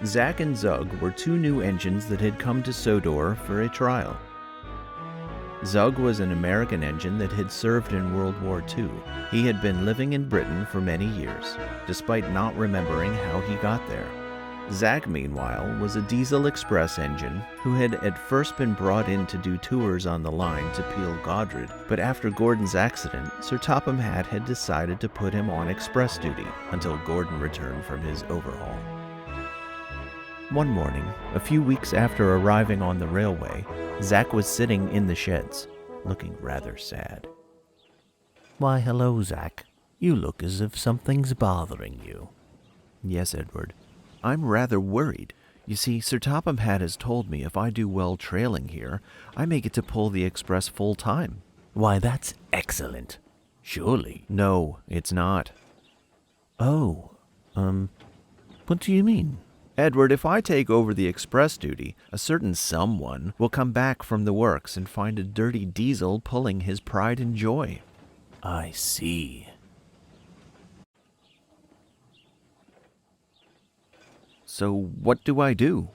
Zack and Zug were two new engines that had come to Sodor for a trial. Zug was an American engine that had served in World War II. He had been living in Britain for many years, despite not remembering how he got there. Zack, meanwhile, was a diesel express engine who had at first been brought in to do tours on the line to Peel Godred, but after Gordon's accident, Sir Topham Hatt had decided to put him on express duty until Gordon returned from his overhaul. One morning, a few weeks after arriving on the railway, Zack was sitting in the sheds, looking rather sad. "Why, hello, Zack. You look as if something's bothering you." "Yes, Edward. I'm rather worried. You see, Sir Topham Hatt has told me if I do well trailing here, I may get to pull the express full time." "Why, that's excellent. Surely." "No, it's not." "Oh, what do you mean?" "Edward, if I take over the express duty, a certain someone will come back from the works and find a dirty diesel pulling his pride and joy." "I see." "So what do I do?"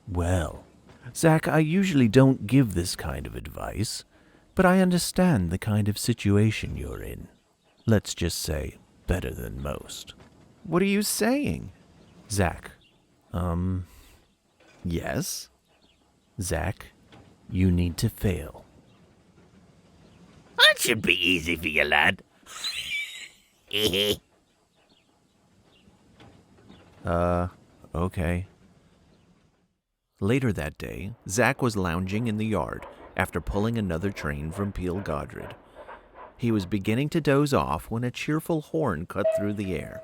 "Well, Zack, I usually don't give this kind of advice, but I understand the kind of situation you're in. Let's just say, better than most." "What are you saying?" "Zack, "Yes?" Zack, you need to fail." That should be easy for you, lad." Okay. Later that day, Zack was lounging in the yard after pulling another train from Peel Godred. He was beginning to doze off when a cheerful horn cut through the air.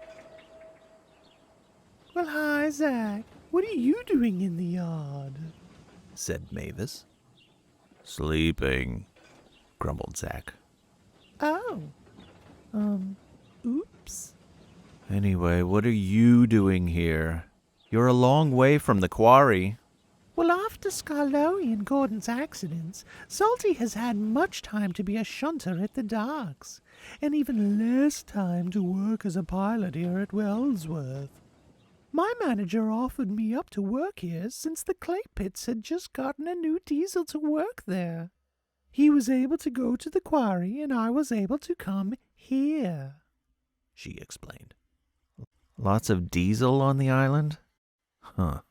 "Well, hi, Zack. What are you doing in the yard?" said Mavis. "Sleeping," grumbled Zack. "Oh. Oops." "Anyway, what are you doing here? You're a long way from the quarry." "Well, after Scarlowy and Gordon's accidents, Salty has had much time to be a shunter at the docks, and even less time to work as a pilot here at Wellsworth. My manager offered me up to work here since the clay pits had just gotten a new diesel to work there. He was able to go to the quarry, and I was able to come here," she explained. "Lots of diesel on the island?" "Huh."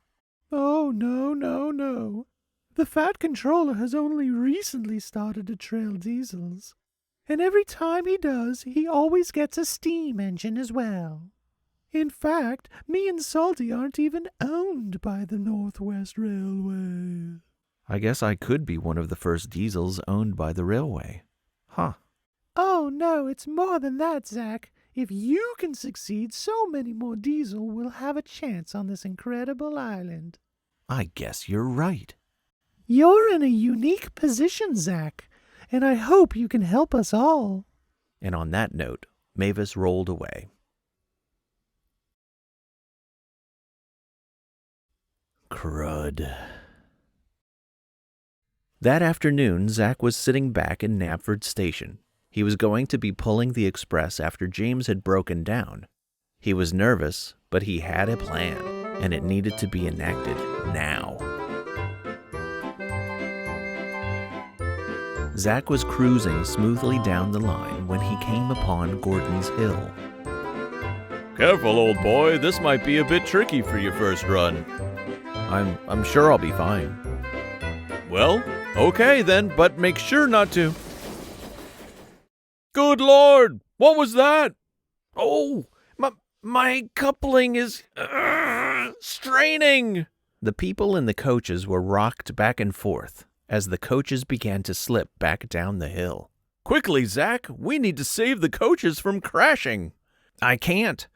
"Oh, no. The Fat Controller has only recently started to trail diesels, and every time he does, he always gets a steam engine as well. In fact, me and Salty aren't even owned by the Northwest Railway." "I guess I could be one of the first diesels owned by the railway." "Huh." "Oh, no, it's more than that, Zack. If you can succeed, so many more diesel will have a chance on this incredible island." "I guess you're right." "You're in a unique position, Zack, and I hope you can help us all." And on that note, Mavis rolled away. Crud. That afternoon, Zack was sitting back in Knapford Station. He was going to be pulling the express after James had broken down. He was nervous, but he had a plan, and it needed to be enacted now. Zack was cruising smoothly down the line when he came upon Gordon's Hill. "Careful, old boy. This might be a bit tricky for your first run." I'm sure I'll be fine." "Well, okay then, but make sure not to." "Good Lord! What was that?" "Oh, my coupling is straining." The people in the coaches were rocked back and forth as the coaches began to slip back down the hill. "Quickly, Zack, we need to save the coaches from crashing." "I can't.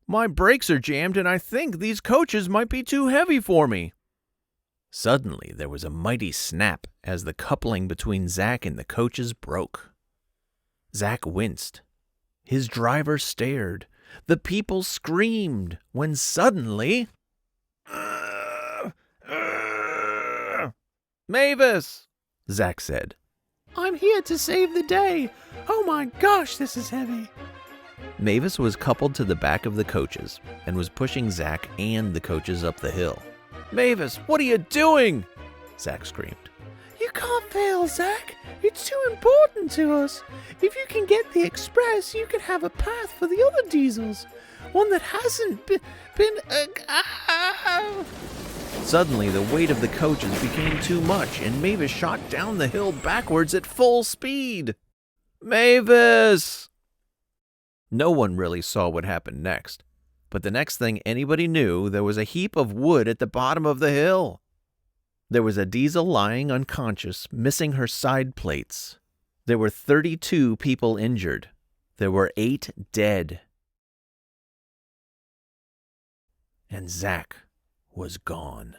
My brakes are jammed, and I think these coaches might be too heavy for me." Suddenly, there was a mighty snap as the coupling between Zack and the coaches broke. Zack winced. His driver stared. The people screamed when suddenly... "Mavis!" Zack said. "I'm here to save the day. Oh my gosh, this is heavy." Mavis was coupled to the back of the coaches and was pushing Zack and the coaches up the hill. Mavis, what are you doing? Zack screamed. You can't fail, Zack. It's too important to us. If you can get the express, you can have a path for the other diesels. One that hasn't been. Suddenly, the weight of the coaches became too much, and Mavis shot down the hill backwards at full speed. Mavis! No one really saw what happened next, but the next thing anybody knew, there was a heap of wood at the bottom of the hill. There was a diesel lying unconscious, missing her side plates. There were 32 people injured. There were 8 dead. And Zack was gone.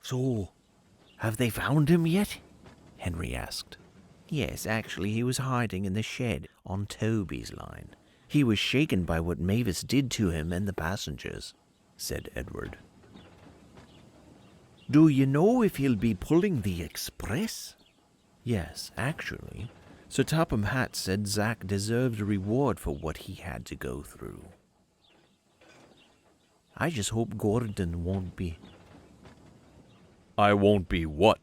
So, have they found him yet? Henry asked. Yes, actually, he was hiding in the shed on Toby's line. He was shaken by what Mavis did to him and the passengers, said Edward. Do you know if he'll be pulling the express? Yes, actually. Sir Topham Hatt said Zack deserved a reward for what he had to go through. I just hope Gordon won't be... I won't be what?